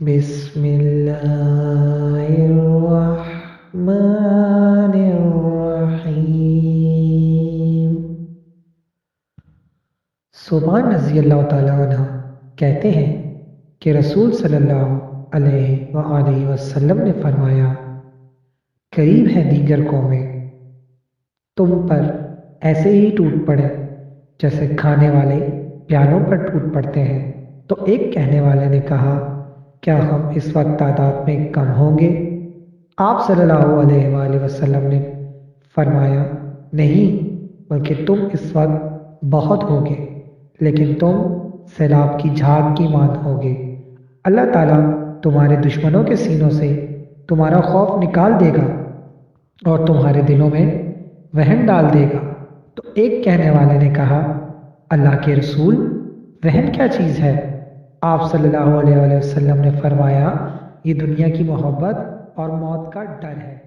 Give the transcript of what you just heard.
بسم اللہ الرحمن الرحیم۔ صوبان رضی اللہ تعالیٰ عنہ کہتے ہیں کہ رسول صلی اللہ علیہ وآلہ وسلم نے فرمایا، قریب ہیں دیگر قومیں تم پر ایسے ہی ٹوٹ پڑے جیسے کھانے والے پیالوں پر ٹوٹ پڑتے ہیں۔ تو ایک کہنے والے نے کہا، کیا ہم اس وقت تعداد میں کم ہوں گے؟ آپ صلی اللہ علیہ وآلہ وسلم نے فرمایا، نہیں بلکہ تم اس وقت بہت ہوگے، لیکن تم سیلاب کی جھاگ کی مانند ہوگے۔ اللہ تعالیٰ تمہارے دشمنوں کے سینوں سے تمہارا خوف نکال دے گا اور تمہارے دلوں میں وہن ڈال دے گا۔ تو ایک کہنے والے نے کہا، اللہ کے رسول، وہن کیا چیز ہے؟ آپ صلی اللہ علیہ وسلم نے فرمایا، یہ دنیا کی محبت اور موت کا ڈر ہے۔